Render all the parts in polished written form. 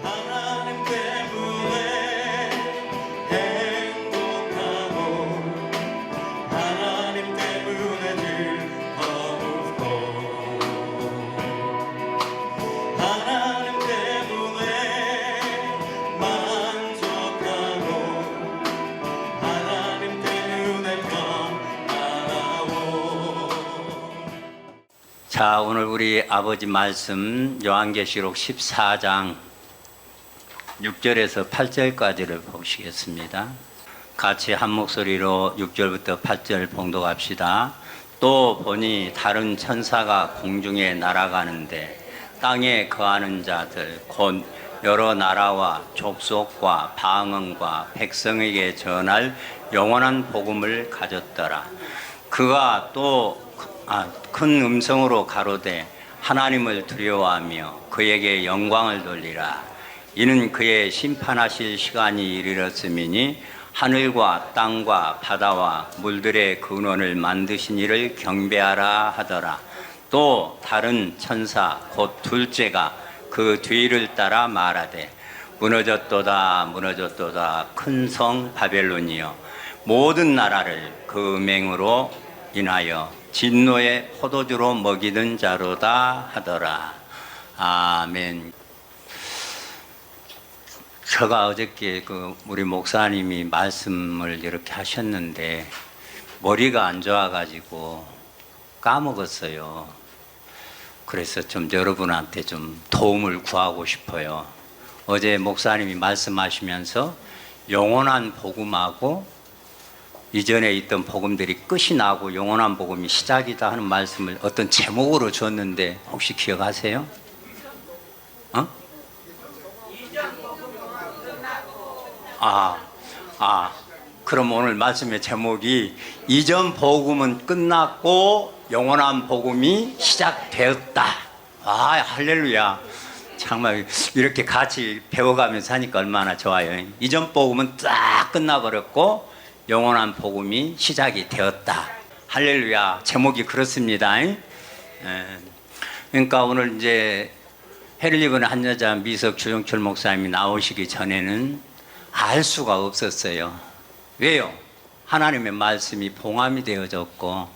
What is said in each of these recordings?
하나님 때문에 행복하고 하나님 때문에 즐겁고 하나님 때문에 만족하고 하나님 때문에 평안하고. 자, 오늘 우리 아버지 말씀 요한계시록 14장 6절에서 8절까지를 보시겠습니다. 같이 한 목소리로 6절부터 8절 봉독합시다. 또 보니 다른 천사가 공중에 날아가는데 땅에 거하는 자들 곧 여러 나라와 족속과 방언과 백성에게 전할 영원한 복음을 가졌더라. 그가 또 큰 음성으로 가로되 하나님을 두려워하며 그에게 영광을 돌리라. 이는 그의 심판하실 시간이 이르렀음이니 하늘과 땅과 바다와 물들의 근원을 만드신 이를 경배하라 하더라. 또 다른 천사 곧 둘째가 그 뒤를 따라 말하되 무너졌도다 무너졌도다 큰 성 바벨론이여 모든 나라를 그 맹으로 인하여 진노의 포도주로 먹이던 자로다 하더라. 아멘. 제가 어저께 우리 목사님이 말씀을 이렇게 하셨는데 머리가 안 좋아가지고 까먹었어요. 그래서 좀 여러분한테 좀 도움을 구하고 싶어요. 어제 목사님이 말씀하시면서 영원한 복음하고 이전에 있던 복음들이 끝이 나고 영원한 복음이 시작이다 하는 말씀을 어떤 제목으로 줬는데 혹시 기억하세요? 그럼 오늘 말씀의 제목이 이전 복음은 끝났고 영원한 복음이 시작되었다. 할렐루야. 정말 이렇게 같이 배워가면서 하니까 얼마나 좋아요. 이전 복음은 딱 끝나버렸고 영원한 복음이 시작이 되었다. 할렐루야. 제목이 그렇습니다. 그러니까 오늘 이제 해를 입은 한 여자 미석 주정철 목사님이 나오시기 전에는 알 수가 없었어요. 왜요? 하나님의 말씀이 봉함이 되어졌고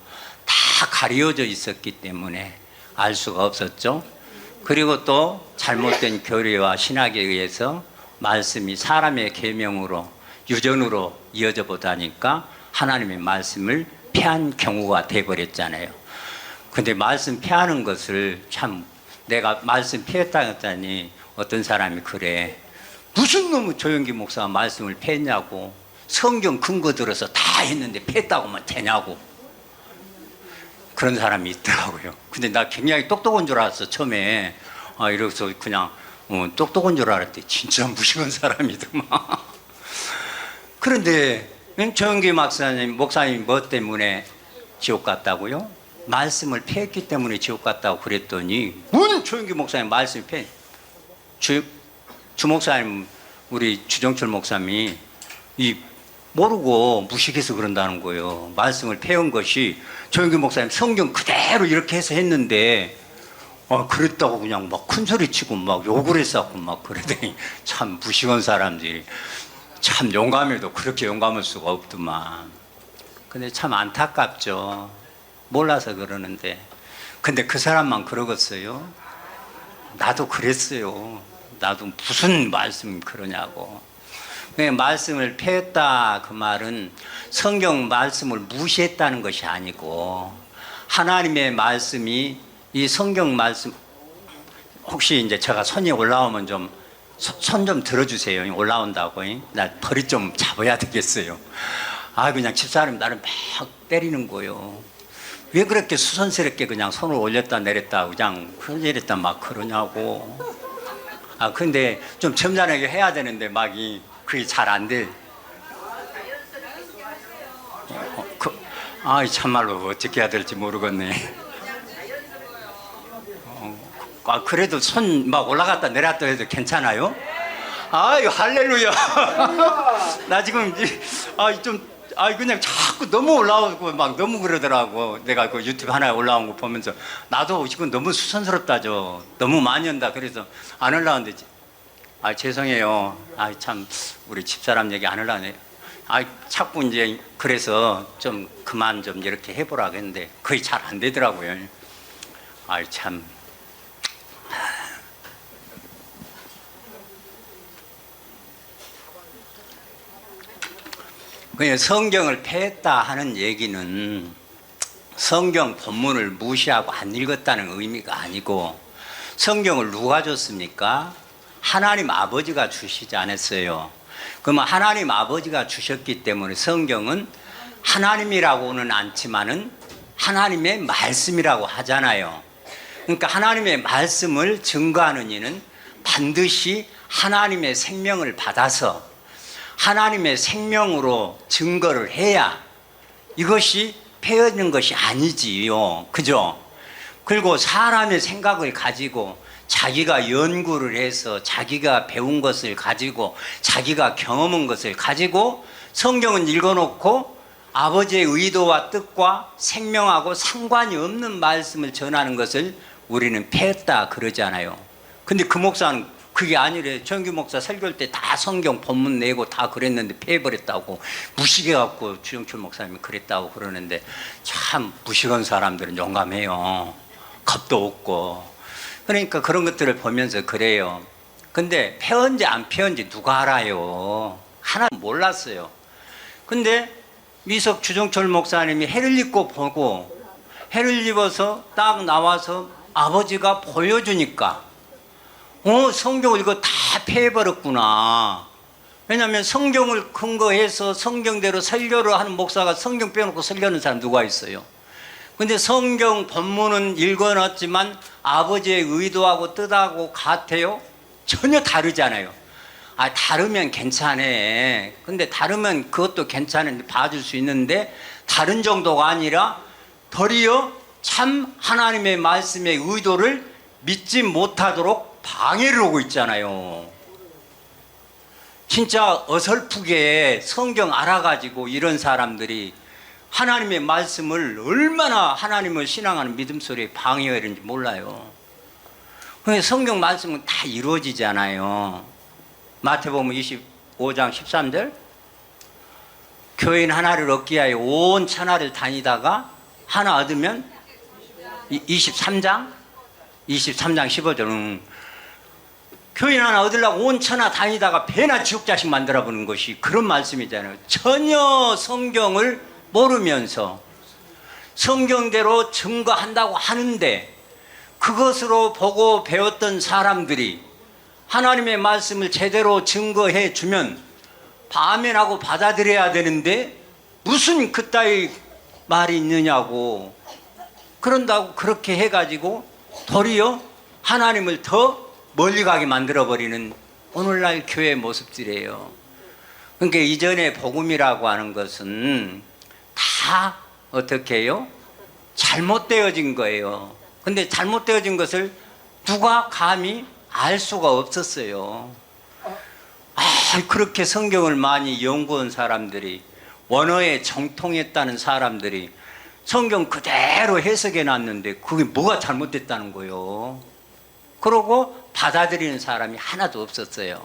다 가려져 있었기 때문에 알 수가 없었죠. 그리고 또 잘못된 교리와 신학에 의해서 말씀이 사람의 계명으로 유전으로 이어져 보다니까 하나님의 말씀을 패한 경우가 돼버렸잖아요. 근데 말씀 패하는 것을 참 내가 말씀 패했다 했더니 어떤 사람이 그래. 무슨 놈의 조영기 목사가 말씀을 패했냐고. 성경 근거 들어서 다 했는데 패했다고만 되냐고. 그런 사람이 있더라고요. 근데 나 굉장히 똑똑한 줄 알았어 처음에. 이래서 그냥 똑똑한 줄 알았더니 진짜 무식한 사람이더만. 그런데 조영기 목사님 뭐 때문에 지옥 갔다고요? 말씀을 패했기 때문에 지옥 갔다고 그랬더니 뭔 조영기 목사님 말씀을 패? 주 목사님 우리 주정철 목사님이 모르고 무식해서 그런다는 거예요. 말씀을 패한 것이 조영기 목사님 성경 그대로 이렇게 해서 했는데 그랬다고 그냥 막 큰소리 치고 막 욕을 했었고 막 그러더니 참 무식한 사람들이 참 용감해도 그렇게 용감할 수가 없더만. 근데 참 안타깝죠. 몰라서 그러는데. 근데 그 사람만 그러겠어요? 나도 그랬어요. 나도 무슨 말씀 그러냐고. 말씀을 패했다 그 말은 성경 말씀을 무시했다는 것이 아니고 하나님의 말씀이 이 성경 말씀 혹시 이제 제가 손이 올라오면 좀 손 좀 들어주세요. 올라온다고. 나 벌이 좀 잡아야 되겠어요. 그냥 집사람 나를 막 때리는 거예요. 왜 그렇게 수선스럽게 그냥 손을 올렸다 내렸다 그냥 이랬다 막 그러냐고. 근데 좀 점잖게 해야 되는데 그게 잘 안 돼. 참말로 어떻게 해야 될지 모르겠네. 그래도 손 막 올라갔다 내렸다 해도 괜찮아요? 아유 할렐루야. 나 지금 그냥 자꾸 너무 올라오고 막 너무 그러더라고. 내가 그 유튜브 하나에 올라온 거 보면서 나도 지금 너무 수선스럽다죠. 너무 많이 한다. 그래서 안 올라오는데 아, 죄송해요. 아, 참 우리 집사람 얘기 안 하려네. 아, 자꾸 이제 그래서 좀 그만 좀 이렇게 해보라고 했는데 거의 잘 안 되더라고요. 아, 참. 그냥 성경을 폐했다 하는 얘기는 성경 본문을 무시하고 안 읽었다는 의미가 아니고, 성경을 누가 줬습니까? 하나님 아버지가 주시지 않았어요. 그러면 하나님 아버지가 주셨기 때문에 성경은 하나님이라고는 않지만은 하나님의 말씀이라고 하잖아요. 그러니까 하나님의 말씀을 증거하는 이는 반드시 하나님의 생명을 받아서 하나님의 생명으로 증거를 해야 이것이 폐허는 것이 아니지요. 그죠? 그리고 사람의 생각을 가지고 자기가 연구를 해서 자기가 배운 것을 가지고 자기가 경험한 것을 가지고 성경은 읽어놓고 아버지의 의도와 뜻과 생명하고 상관이 없는 말씀을 전하는 것을 우리는 폐했다 그러잖아요. 근데 그 목사는 그게 아니래. 정규 목사 설교할 때 다 성경 본문 내고 다 그랬는데 폐해버렸다고, 무식해갖고 주영철 목사님이 그랬다고 그러는데, 참 무식한 사람들은 용감해요. 겁도 없고. 그러니까 그런 것들을 보면서 그래요. 근데 폐언지 안 폐언지 누가 알아요? 하나 몰랐어요. 근데 미석 주정철 목사님이 해를 입고 보고, 해를 입어서 딱 나와서 아버지가 보여주니까 성경을 이거 다 폐해버렸구나. 왜냐하면 성경을 근거해서 성경대로 설교를 하는 목사가 성경 빼놓고 설교하는 사람 누가 있어요? 근데 성경 본문은 읽어놨지만 아버지의 의도하고 뜻하고 같아요? 전혀 다르잖아요. 아, 다르면 괜찮아. 근데 다르면 그것도 괜찮은데 봐줄 수 있는데, 다른 정도가 아니라 도리어 참 하나님의 말씀의 의도를 믿지 못하도록 방해를 하고 있잖아요. 진짜 어설프게 성경 알아가지고 이런 사람들이 하나님의 말씀을 얼마나 하나님을 신앙하는 믿음 소리에 방해하는지 몰라요. 성경 말씀은 다 이루어지잖아요. 마태복음 25장 13절, 교인 하나를 얻기 위하여 온 천하를 다니다가 하나 얻으면 23장 15절은 교인 하나 얻으려고 온 천하 다니다가 배나 지옥 자식 만들어보는 것이 그런 말씀이잖아요. 전혀 성경을 모르면서 성경대로 증거한다고 하는데, 그것으로 보고 배웠던 사람들이 하나님의 말씀을 제대로 증거해 주면 아멘하고 받아들여야 되는데 무슨 그따위 말이 있느냐고, 그런다고 그렇게 해가지고 도리어 하나님을 더 멀리 가게 만들어버리는 오늘날 교회 모습들이에요. 그러니까 이전에 복음이라고 하는 것은 다 어떻게 해요? 잘못되어진 거예요. 근데 잘못되어진 것을 누가 감히 알 수가 없었어요. 그렇게 성경을 많이 연구한 사람들이, 원어에 정통했다는 사람들이 성경 그대로 해석해 놨는데 그게 뭐가 잘못됐다는 거예요. 그러고 받아들이는 사람이 하나도 없었어요.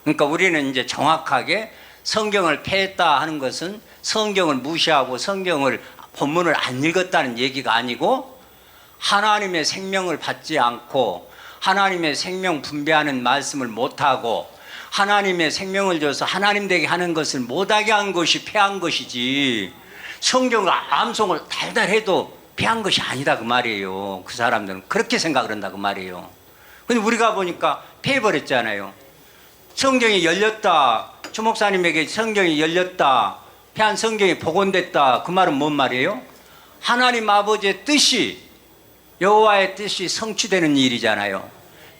그러니까 우리는 이제 정확하게 성경을 폐했다 하는 것은 성경을 무시하고 성경을 본문을 안 읽었다는 얘기가 아니고, 하나님의 생명을 받지 않고 하나님의 생명 분배하는 말씀을 못하고 하나님의 생명을 줘서 하나님 되게 하는 것을 못하게 한 것이 폐한 것이지, 성경을 암송을 달달 해도 폐한 것이 아니다 그 말이에요. 그 사람들은 그렇게 생각을 한다 그 말이에요. 근데 우리가 보니까 폐해버렸잖아요. 성경이 열렸다, 주 목사님에게 성경이 열렸다, 폐한 성경이 복원됐다, 그 말은 뭔 말이에요? 하나님 아버지의 뜻이, 여호와의 뜻이 성취되는 일이잖아요.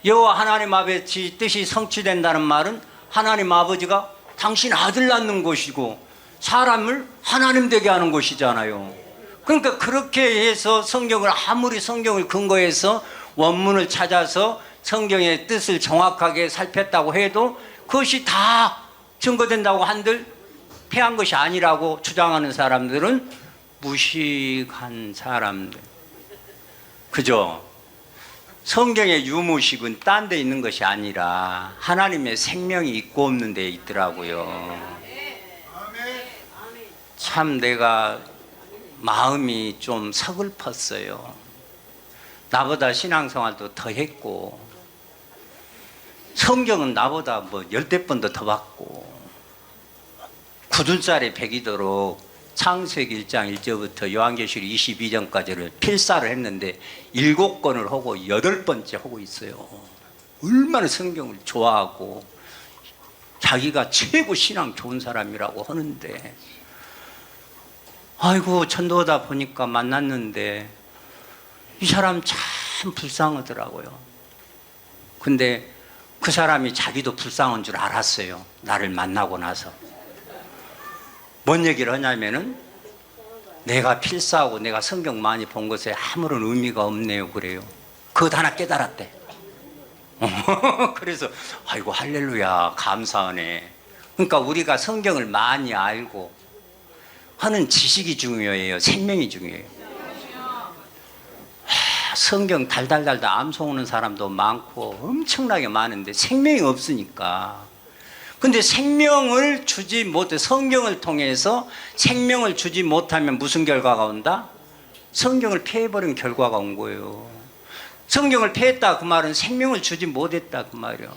여호와 하나님 아버지 뜻이 성취된다는 말은 하나님 아버지가 당신 아들 낳는 것이고 사람을 하나님 되게 하는 것이잖아요. 그러니까 그렇게 해서 성경을, 아무리 성경을 근거해서 원문을 찾아서 성경의 뜻을 정확하게 살폈다고 해도 그것이 다 증거된다고 한들 폐한 것이 아니라고 주장하는 사람들은 무식한 사람들. 그죠? 성경의 유무식은 딴 데 있는 것이 아니라 하나님의 생명이 있고 없는 데 있더라고요. 참 내가 마음이 좀 서글펐어요. 나보다 신앙생활도 더 했고 성경은 나보다 뭐 10대 번도 더 봤고 굳은 쌀에 배기도록 창세기 1장 1절부터 요한계시록 22장까지를 필사를 했는데 7권을 하고 8번째 하고 있어요. 얼마나 성경을 좋아하고 자기가 최고 신앙 좋은 사람이라고 하는데 아이고 전도하다 보니까 만났는데 이 사람 참 불쌍하더라고요. 근데 그 사람이 자기도 불쌍한 줄 알았어요. 나를 만나고 나서. 뭔 얘기를 하냐면은 내가 필사하고 내가 성경 많이 본 것에 아무런 의미가 없네요. 그래요. 그것 하나 깨달았대. 그래서 아이고 할렐루야 감사하네. 그러니까 우리가 성경을 많이 알고 하는 지식이 중요해요. 생명이 중요해요. 성경 달달달달 암송하는 사람도 많고 엄청나게 많은데 생명이 없으니까. 근데 생명을 주지 못해 성경을 통해서 생명을 주지 못하면 무슨 결과가 온다? 성경을 폐해버린 결과가 온 거예요. 성경을 폐했다 그 말은 생명을 주지 못했다 그 말이에요.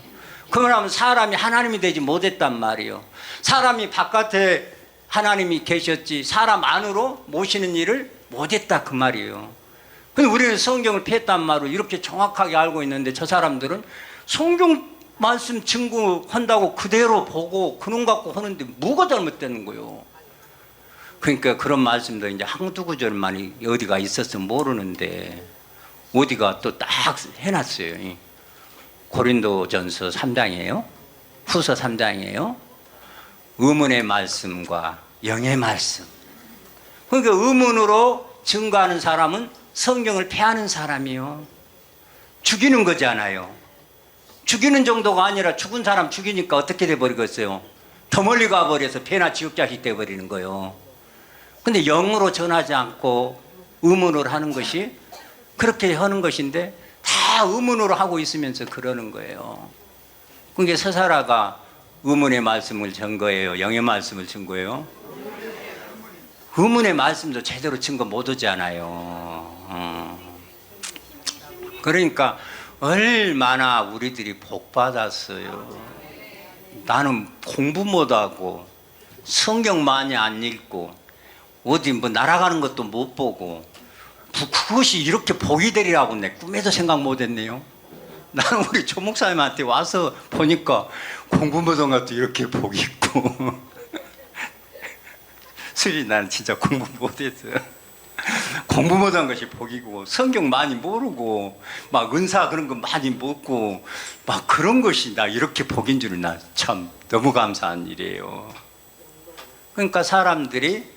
그러면 사람이 하나님이 되지 못했단 말이에요. 사람이 바깥에 하나님이 계셨지 사람 안으로 모시는 일을 못했다 그 말이에요. 근데 우리는 성경을 폐했단 말을 이렇게 정확하게 알고 있는데 저 사람들은 성경 말씀 증거한다고 그대로 보고 그놈 갖고 하는데 뭐가 잘못되는 거예요. 그러니까 그런 말씀도 이제 한두 구절만 어디가 있었으면 모르는데 어디가 또 딱 해놨어요. 고린도전서 3장이에요. 후서 3장이에요. 의문의 말씀과 영의 말씀. 그러니까 의문으로 증거하는 사람은 성경을 폐하는 사람이요. 죽이는 거잖아요. 죽이는 정도가 아니라 죽은 사람 죽이니까 어떻게 돼버리겠어요? 더 멀리 가버려서 폐나 지옥자식 돼버리는 거예요. 근데 영으로 전하지 않고 의문으로 하는 것이 그렇게 하는 것인데 다 의문으로 하고 있으면서 그러는 거예요. 그게 서사라가 의문의 말씀을 증거해요? 영의 말씀을 증거해요? 의문의 말씀도 제대로 증거 못 하잖아요. 그러니까 얼마나 우리들이 복 받았어요. 나는 공부 못하고 성경 많이 안 읽고 어디 뭐 날아가는 것도 못 보고 그것이 이렇게 복이 되리라고 내 꿈에도 생각 못했네요. 나는 우리 조 목사님한테 와서 보니까 공부 못한 것도 이렇게 복이 있고 수지 나는 진짜 공부 못했어요. 공부 못한 것이 복이고 성경 많이 모르고 막 은사 그런 거 많이 먹고 막 그런 것이 나 이렇게 복인 줄은 나 참 너무 감사한 일이에요. 그러니까 사람들이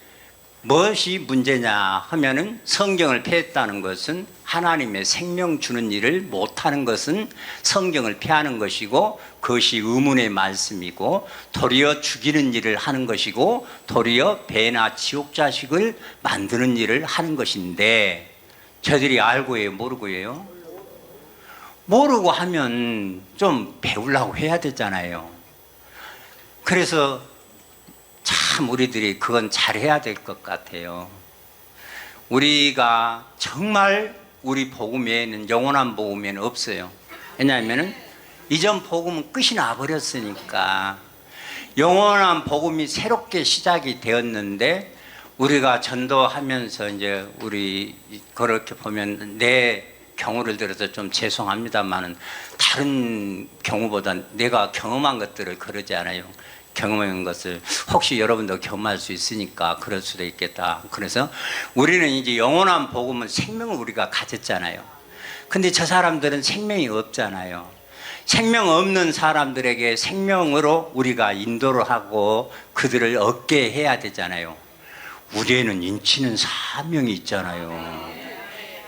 무엇이 문제냐 하면은 성경을 폐했다는 것은 하나님의 생명 주는 일을 못하는 것은 성경을 폐하는 것이고 그것이 의문의 말씀이고 도리어 죽이는 일을 하는 것이고 도리어 배나 지옥 자식을 만드는 일을 하는 것인데 저들이 알고 해요 모르고 해요? 모르고 하면 좀 배우려고 해야 되잖아요. 그래서 참 우리들이 그건 잘해야 될 것 같아요. 우리가 정말 우리 복음에는 영원한 복음에는 없어요. 왜냐하면 이전 복음은 끝이 나버렸으니까 영원한 복음이 새롭게 시작이 되었는데 우리가 전도하면서 이제 우리 그렇게 보면 내 경우를 들어서 좀 죄송합니다만은 다른 경우보다 내가 경험한 것들을 그러지 않아요. 경험한 것을 혹시 여러분도 경험할 수 있으니까 그럴 수도 있겠다. 그래서 우리는 이제 영원한 복음은 생명을 우리가 가졌잖아요. 근데 저 사람들은 생명이 없잖아요. 생명 없는 사람들에게 생명으로 우리가 인도를 하고 그들을 얻게 해야 되잖아요. 우리에는 인치는 사명이 있잖아요.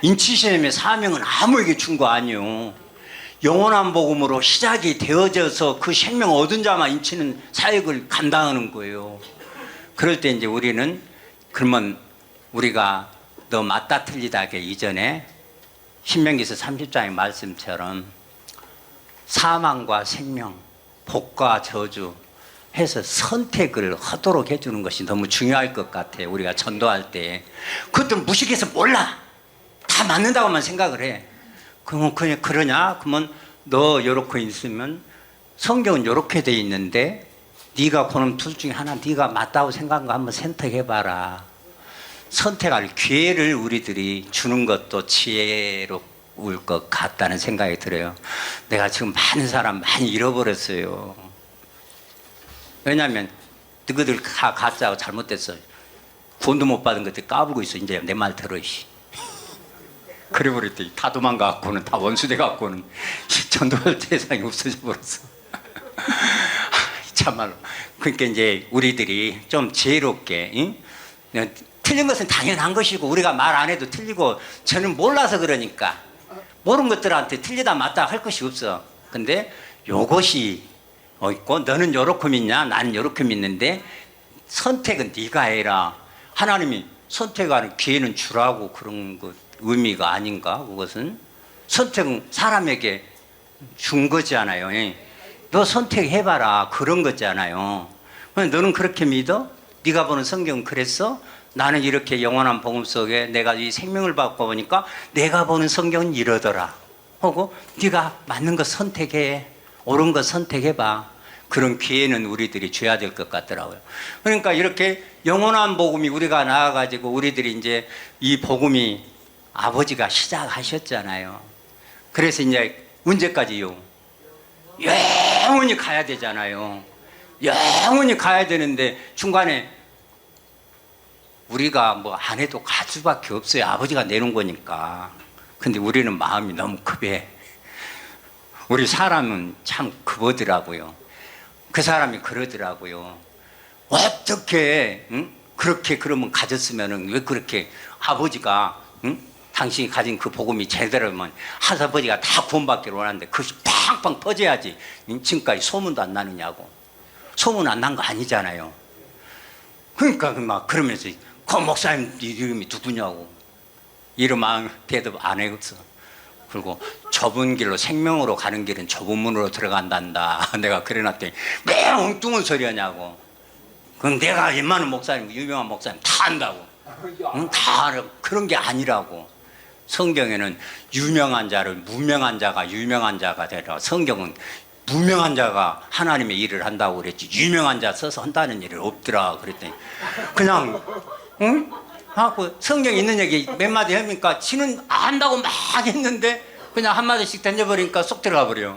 인치시험의 사명은 아무에게 준 거 아니에요. 영원한 복음으로 시작이 되어져서 그 생명 얻은 자만 인치는 사역을 감당하는 거예요. 그럴 때 이제 우리는 그러면 우리가 너 맞다 틀리다 하기 이전에 신명기서 30장의 말씀처럼 사망과 생명, 복과 저주 해서 선택을 하도록 해주는 것이 너무 중요할 것 같아요. 우리가 전도할 때. 그것들은 무식해서 몰라. 다 맞는다고만 생각을 해. 그러면 그냥 그러냐? 그러면 너 요렇게 있으면 성경은 요렇게 돼 있는데 네가 보는 둘 중에 하나 네가 맞다고 생각한 거 한번 선택해봐라. 선택할 기회를 우리들이 주는 것도 지혜로울 것 같다는 생각이 들어요. 내가 지금 많은 사람 많이 잃어버렸어요. 왜냐하면 너희들 다 가짜고 잘못됐어. 돈도 못 받은 것들 까불고 있어. 이제 내 말 들어. 그래 버렸더니 다 도망가갖고는 다 원수돼 갖고는 전도할 세상이 없어져 버렸어. 참말로. 그러니까 이제 우리들이 좀 지혜롭게, 응? 틀린 것은 당연한 것이고 우리가 말 안 해도 틀리고 저는 몰라서 그러니까 모르는 것들한테 틀리다 맞다 할 것이 없어. 근데 요것이 있고 너는 요렇게 믿냐 나는 요렇게 믿는데 선택은 네가 해라. 하나님이 선택하는 기회는 주라고 그런 것 의미가 아닌가. 그것은 선택은 사람에게 준 거잖아요. 너 선택해봐라 그런 거잖아요. 너는 그렇게 믿어? 네가 보는 성경은 그랬어? 나는 이렇게 영원한 복음 속에 내가 이 생명을 받고 보니까 내가 보는 성경은 이러더라 하고 네가 맞는 거 선택해. 옳은 거 선택해봐. 그런 기회는 우리들이 줘야 될 것 같더라고요. 그러니까 이렇게 영원한 복음이 우리가 나와가지고 우리들이 이제 이 복음이 아버지가 시작하셨잖아요. 그래서 이제 언제까지요? 영원히 가야 되잖아요. 영원히 가야 되는데 중간에 우리가 뭐 안 해도 갈 수밖에 없어요. 아버지가 내놓은 거니까. 근데 우리는 마음이 너무 급해. 우리 사람은 참 급하더라고요. 그 사람이 그러더라고요. 어떻게 그렇게 그러면 가졌으면은 왜 그렇게 아버지가 당신이 가진 그 복음이 제대로면 할아버지가 다 구원받기를 원하는데 그것이 팡팡 퍼져야지 지금까지 소문도 안 나느냐고. 소문 안 난 거 아니잖아요. 그러니까 막 그러면서 그 목사님 이름이 누구냐고. 이름 대답 안 했어. 그리고 좁은 길로 생명으로 가는 길은 좁은 문으로 들어간단다. 내가 그래놨더니 왜 엉뚱한 소리 하냐고. 그럼 내가 웬만한 목사님, 유명한 목사님 다 안다고. 다 알아. 그런 게 아니라고. 성경에는 유명한 자를 무명한 자가 유명한 자가 되라. 성경은 무명한 자가 하나님의 일을 한다고 그랬지 유명한 자 써서 한다는 일은 없더라. 그랬더니 그냥 응? 하고 성경에 있는 얘기 몇 마디 하니까 지는 안다고 막 했는데 그냥 한마디씩 던져버리니까 쏙 들어가 버려.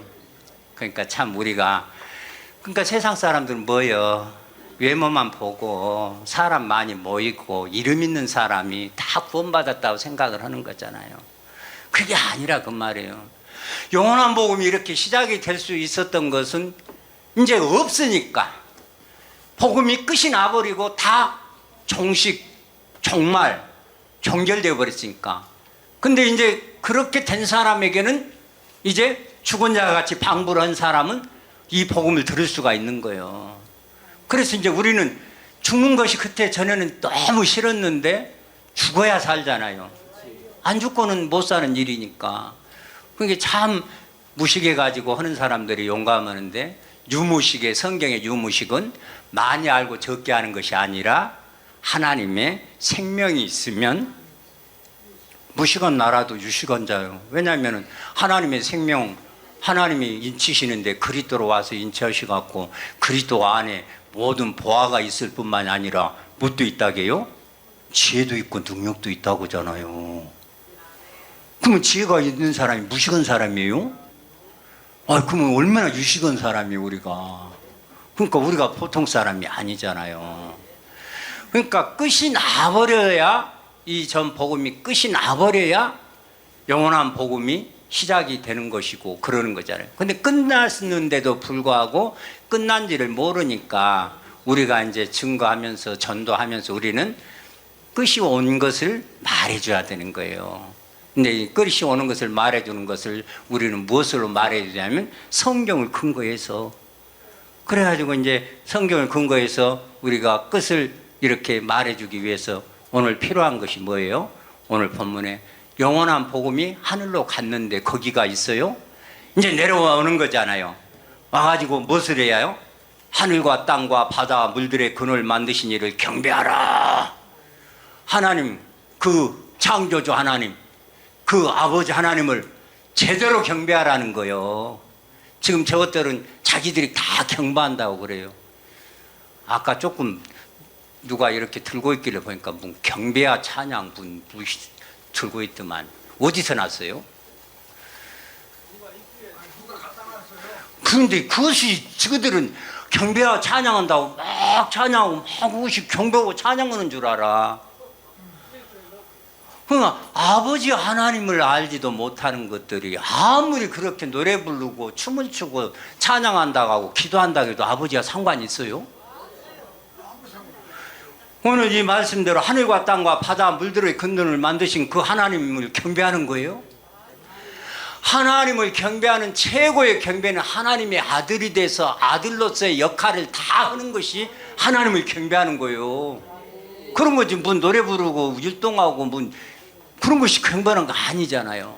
그러니까 참 우리가 그러니까 세상 사람들은 뭐예요? 외모만 보고 사람 많이 모이고 이름 있는 사람이 다 구원받았다고 생각을 하는 거잖아요. 그게 아니라 그 말이에요. 영원한 복음이 이렇게 시작이 될 수 있었던 것은 이제 없으니까 복음이 끝이 나버리고 다 종말 종결되어 버렸으니까. 근데 이제 그렇게 된 사람에게는 이제 죽은 자와 같이 방불 한 사람은 이 복음을 들을 수가 있는 거예요. 그래서 이제 우리는 죽는 것이 그때 전에는 너무 싫었는데 죽어야 살잖아요. 안 죽고는 못 사는 일이니까. 그게 참 무식해가지고 하는 사람들이 용감하는데 유무식의 성경의 유무식은 많이 알고 적게 하는 것이 아니라 하나님의 생명이 있으면 무식한 나라도 유식한 자요. 왜냐하면 하나님의 생명 하나님이 인치시는데 그리스도로 와서 인치하시갖고 그리스도 안에 모든 보화가 있을 뿐만이 아니라 뭣도 있다게요? 지혜도 있고 능력도 있다고잖아요. 그러면 지혜가 있는 사람이 무식한 사람이에요? 그러면 얼마나 유식한 사람이에요 우리가. 그러니까 우리가 보통 사람이 아니잖아요. 그러니까 끝이 나버려야 이 전 복음이 끝이 나버려야 영원한 복음이 시작이 되는 것이고 그러는 거잖아요. 근데 끝났는데도 불구하고 끝난지를 모르니까 우리가 이제 증거하면서 전도하면서 우리는 끝이 온 것을 말해줘야 되는 거예요. 근데 이 끝이 오는 것을 말해주는 것을 우리는 무엇으로 말해주냐면 성경을 근거해서. 그래가지고 이제 성경을 근거해서 우리가 끝을 이렇게 말해주기 위해서 오늘 필요한 것이 뭐예요? 오늘 본문에 영원한 복음이 하늘로 갔는데 거기가 있어요? 이제 내려오는 거잖아요. 와가지고 무엇을 해야요? 하늘과 땅과 바다 물들의 근원을 만드신 이를 경배하라. 하나님, 그 창조주 하나님, 그 아버지 하나님을 제대로 경배하라는 거예요. 지금 저것들은 자기들이 다 경배한다고 그래요. 아까 조금 누가 이렇게 들고 있기를 보니까 뭐 경배와 찬양 분 들고 있더만 어디서 났어요? 그런데 그것이 저들은 경배와 찬양한다고 막 찬양하고 막 그것이 경배하고 찬양하는 줄 알아. 그러니까 아버지 하나님을 알지도 못하는 것들이 아무리 그렇게 노래 부르고 춤을 추고 찬양한다고 하고 기도한다고 해도 아버지와 상관이 있어요? 오늘 이 말씀대로 하늘과 땅과 바다 물들의 근원을 만드신 그 하나님을 경배하는 거예요? 하나님을 경배하는 최고의 경배는 하나님의 아들이 돼서 아들로서의 역할을 다 하는 것이 하나님을 경배하는 거예요. 그런 거지 뭐 노래 부르고 율동하고 뭐 그런 것이 경배하는 거 아니잖아요.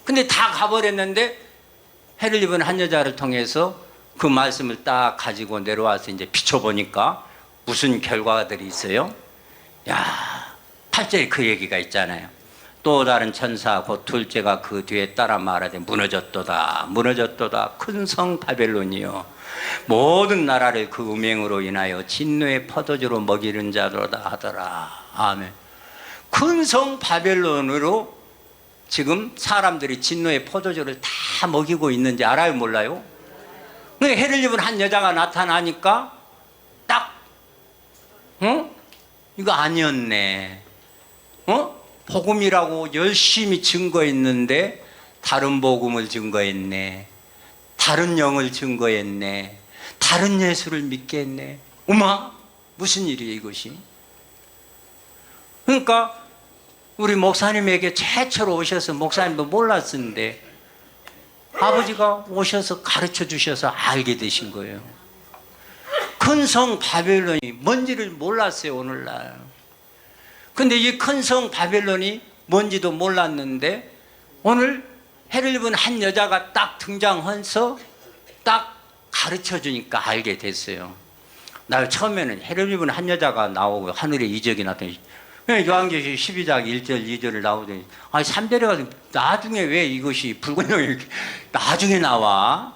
근데 다 가버렸는데 해를 입은 한 여자를 통해서 그 말씀을 딱 가지고 내려와서 이제 비춰보니까 무슨 결과들이 있어요? 야, 8절에 그 얘기가 있잖아요. 또 다른 천사 곧 둘째가 그 뒤에 따라 말하되 무너졌도다 무너졌도다 큰 성 바벨론이요 모든 나라를 그 음행으로 인하여 진노의 포도주로 먹이는 자로다 하더라. 아멘. 큰 성 바벨론으로 지금 사람들이 진노의 포도주를 다 먹이고 있는지 알아요 몰라요? 해를 입은 한 여자가 나타나니까 딱 이거 아니었네. 복음이라고 열심히 증거했는데 다른 복음을 증거했네. 다른 영을 증거했네. 다른 예수를 믿게 했네. 어마 무슨 일이에요 이것이? 그러니까 우리 목사님에게 최초로 오셔서 목사님도 몰랐는데 아버지가 오셔서 가르쳐 주셔서 알게 되신 거예요. 큰 성 바벨론이 뭔지를 몰랐어요 오늘날. 근데 이 큰 성 바벨론이 뭔지도 몰랐는데 오늘 해를 입은 한 여자가 딱 등장해서 딱 가르쳐 주니까 알게 됐어요. 나 처음에는 해를 입은 한 여자가 나오고 하늘에 이적이 나더니 요한계시 12장 1절 2절을 나오더니 아니 3절에 가서 나중에 왜 이것이 붉은 영이 나중에 나와?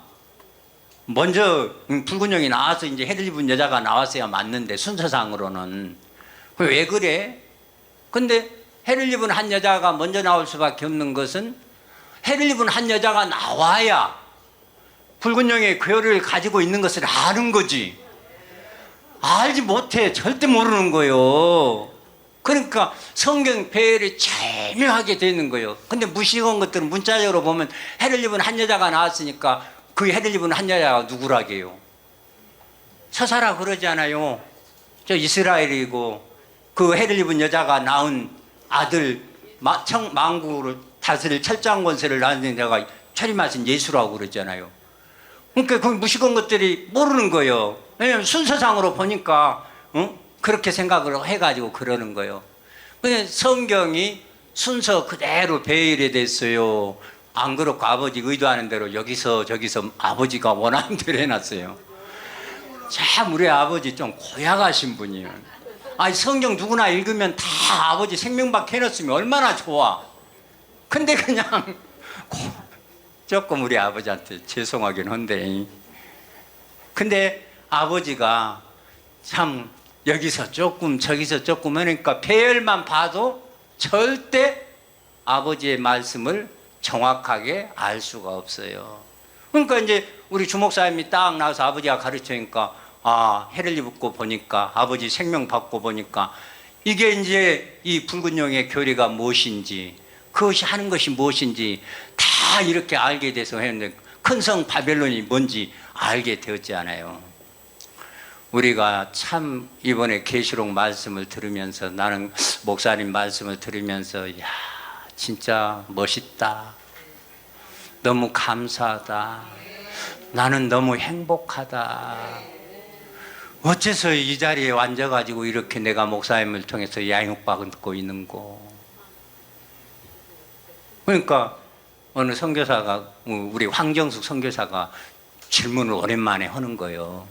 먼저 붉은 영이 나와서 이제 해를 입은 여자가 나왔어야 맞는데 순서상으로는 왜 그래? 근데 해를 입은 한 여자가 먼저 나올 수밖에 없는 것은 해를 입은 한 여자가 나와야 붉은 영의 교회를 가지고 있는 것을 아는 거지. 알지 못해 절대 모르는 거예요. 그러니까 성경 배열이 절묘하게 되는 거예요. 근데 무식한 것들은 문자적으로 보면 해를 입은 한 여자가 나왔으니까 그 해를 입은 한 여자가 누구라게요? 서사라 그러지 않아요. 저 이스라엘이고 그 해를 입은 여자가 낳은 아들 망국으로 다스릴 철장 권세를 낳은 자가 철임하신 예수라고 그러잖아요. 그러니까 그 무식한 것들이 모르는 거예요. 왜냐하면 순서상으로 보니까 그렇게 생각을 해가지고 그러는 거예요. 근데 성경이 순서 그대로 배열이 됐어요. 안 그렇고 아버지 의도하는 대로 여기서 저기서 아버지가 원하는 대로 해놨어요. 참 우리 아버지 좀 고약하신 분이에요. 아니 성경 누구나 읽으면 다 아버지 생명박 해놨으면 얼마나 좋아. 근데 그냥 조금 우리 아버지한테 죄송하긴 한데 근데 아버지가 참 여기서 조금 저기서 조금 하니까 배열만 봐도 절대 아버지의 말씀을 정확하게 알 수가 없어요. 그러니까 이제 우리 주목사님이 딱 나와서 아버지가 가르치니까 아 해를 입고 보니까 아버지 생명 받고 보니까 이게 이제 이 붉은 영의 교리가 무엇인지 그것이 하는 것이 무엇인지 다 이렇게 알게 돼서 했는데 큰 성 바벨론이 뭔지 알게 되었잖아요. 우리가 참 이번에 계시록 말씀을 들으면서 나는 목사님 말씀을 들으면서 야 진짜 멋있다. 너무 감사하다. 나는 너무 행복하다. 어째서 이 자리에 앉아가지고 이렇게 내가 목사님을 통해서 양육받고 있는 거. 그러니까 어느 선교사가 우리 황정숙 선교사가 질문을 오랜만에 하는 거예요.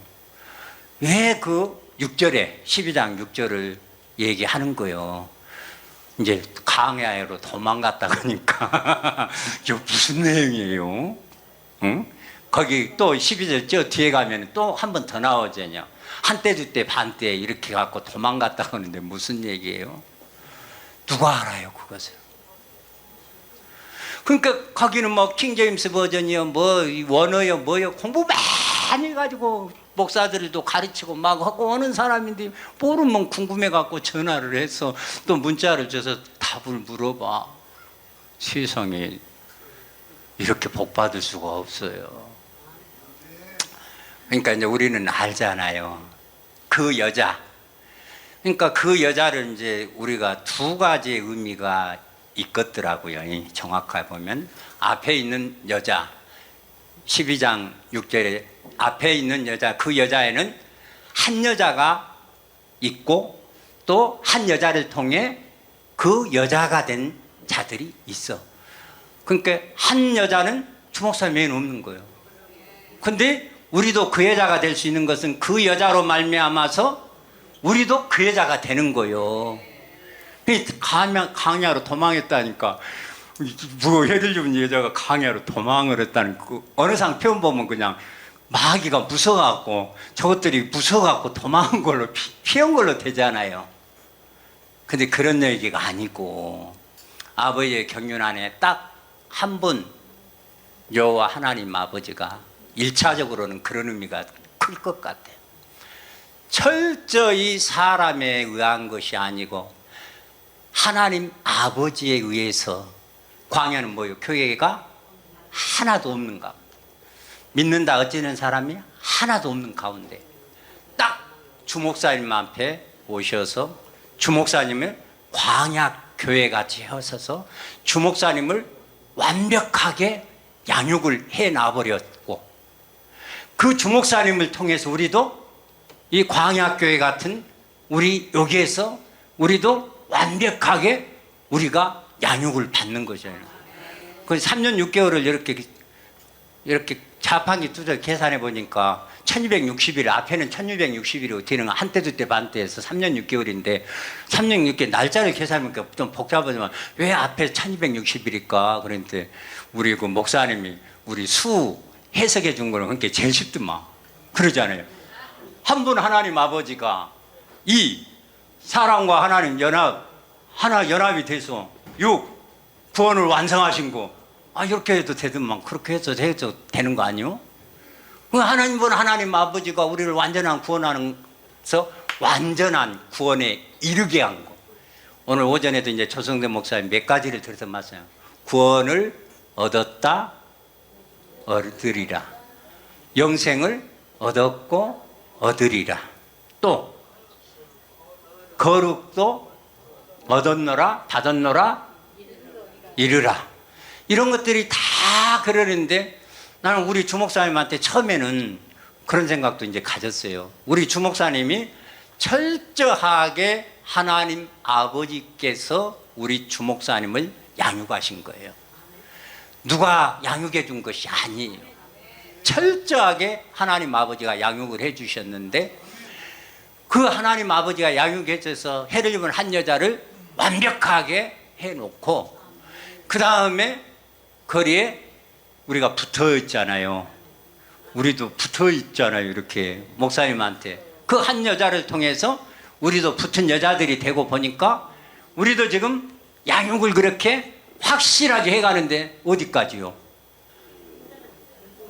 왜 그 6절에 12장 6절을 얘기하는 거예요. 이제 광야로 도망갔다 그러니까 이게 무슨 내용이에요? 응? 거기 또 12절 저 뒤에 가면 또 한 번 더 나오잖아요. 한때 두때 반때 이렇게 갖고 도망갔다 하는데 무슨 얘기예요? 누가 알아요 그것을? 그러니까 거기는 뭐 킹제임스 버전이요 뭐 원어요 뭐요 공부 많이 해가지고 목사들도 가르치고 막 하고 오는 사람인데 모르면 궁금해갖고 전화를 해서 또 문자를 줘서 답을 물어봐. 세상에 이렇게 복 받을 수가 없어요. 그러니까 이제 우리는 알잖아요. 그 여자. 그러니까 그 여자를 이제 우리가 두 가지의 의미가 있겠더라고요. 정확하게 보면 앞에 있는 여자 12장 6절에 앞에 있는 여자 그 여자에는 한 여자가 있고 또 한 여자를 통해 그 여자가 된 자들이 있어. 그러니까 한 여자는 주목사님에는 없는 거예요. 근데 우리도 그 여자가 될 수 있는 것은 그 여자로 말미암아서 우리도 그 여자가 되는 거예요. 강야로 도망했다니까 뭐 예를 들면 여자가 강야로 도망을 했다는 그 어느 상 표현 보면 그냥 마귀가 무서워갖고 저것들이 무서워갖고 도망한 걸로 피한 걸로 되잖아요. 근데 그런 얘기가 아니고 아버지의 경륜 안에 딱 한 분 여호와 하나님 아버지가 1차적으로는 그런 의미가 클 것 같아요. 철저히 사람에 의한 것이 아니고 하나님 아버지에 의해서 광야는 뭐예요? 교회가 하나도 없는가? 믿는다 어찌는 사람이 하나도 없는 가운데 딱 주목사님 앞에 오셔서 주목사님을 광야 교회같이 하셔서 주목사님을 완벽하게 양육을 해놔버렸고 그 주목사님을 통해서 우리도 이 광야 교회 같은 우리 여기에서 우리도 완벽하게 우리가 양육을 받는 거잖아요. 그 3년 6개월을 이렇게 자판기 두절 계산해 보니까 1260일 앞에는 1660일이고 뒤는 한때 두때 반때에서 3년 6개월인데 3년 6개월 날짜를 계산하니까 좀 복잡하지만 왜 앞에 1260일일까? 그런데 우리 그 목사님이 우리 수 해석해 준 거는 그게 제일 쉽더만 그러잖아요. 한 분 하나님 아버지가 이 사람과 하나님 연합이 돼서 6 구원을 완성하신 거 이렇게 해도 되더만 그렇게 해서 되는 거 아니요? 하나님은 하나님 아버지가 우리를 완전한 구원하면서 완전한 구원에 이르게 한 거. 오늘 오전에도 이제 조성대 목사님 몇 가지를 들어서 말씀해요. 구원을 얻었다 얻으리라. 영생을 얻었고 얻으리라. 또 거룩도 얻었노라 받았노라 이르라. 이런 것들이 다 그러는데 나는 우리 주목사님한테 처음에는 그런 생각도 이제 가졌어요. 우리 주목사님이 철저하게 하나님 아버지께서 우리 주목사님을 양육하신 거예요. 누가 양육해 준 것이 아니에요. 철저하게 하나님 아버지가 양육을 해 주셨는데 그 하나님 아버지가 양육해 줘서 해를 입은 한 여자를 완벽하게 해놓고 그 다음에 거리에 우리가 붙어 있잖아요. 우리도 붙어 있잖아요. 이렇게 목사님한테 그 한 여자를 통해서 우리도 붙은 여자들이 되고 보니까 우리도 지금 양육을 그렇게 확실하게 해가는데 어디까지요?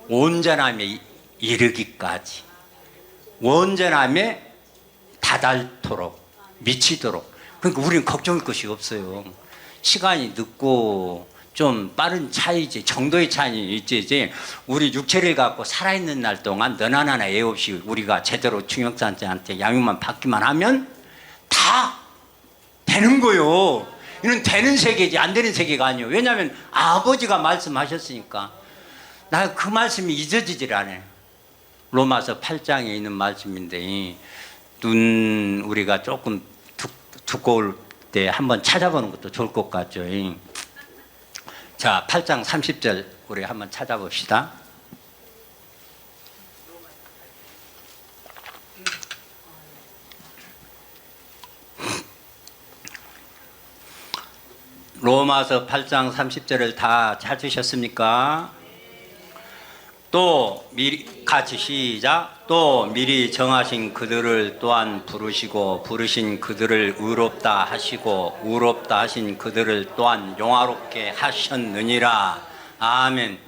온전함에 이르기까지 온전함에 다다르도록 미치도록. 그러니까 우리는 걱정할 것이 없어요. 시간이 늦고 좀 빠른 차이지 정도의 차이 있지 우리 육체를 갖고 살아있는 날 동안 너나 나나 애 없이 우리가 제대로 중역자한테 양육만 받기만 하면 다 되는 거요. 이는 되는 세계지 안 되는 세계가 아니에요. 왜냐하면 아버지가 말씀하셨으니까. 나 그 말씀이 잊어지질 않아요. 로마서 8장에 있는 말씀인데 눈 우리가 조금 두꺼울 때 한번 찾아보는 것도 좋을 것 같죠. 자, 8장 30절 우리 한번 찾아봅시다. 로마서 8장 30절을 다 찾으셨습니까? 또 미리 같이 시작. 또 미리 정하신 그들을 또한 부르시고 부르신 그들을 의롭다 하시고 의롭다 하신 그들을 또한 영화롭게 하셨느니라. 아멘.